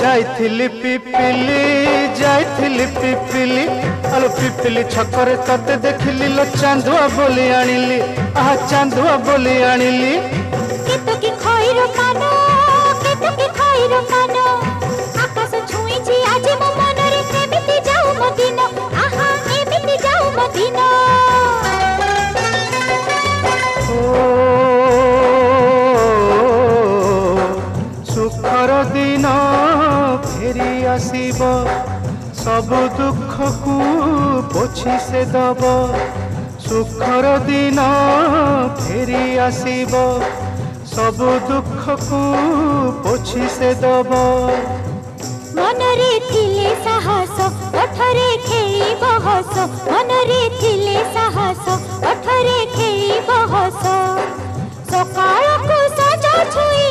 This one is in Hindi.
जाइथिली पिपिली आलो पिपिली छकरे तते देखिली लो चांदुआ बोली आनिली आहा चांदुआ बोली आनिली केतो की खइरो कानो आकाश छुईची आज मो मनरे एमिति जाऊ मदिना आहा एमिति जाऊ मदिना सुखर दिन फेरी आसीब सब दुख को पोछि से दब सुखर दिन फेरी आसीब सब दुख को पोछि से दब मनरे थिले साहस ओठरे खेली बहस मनरे थिले साहस ओठरे खेली बहस सकाळ को सजा छुई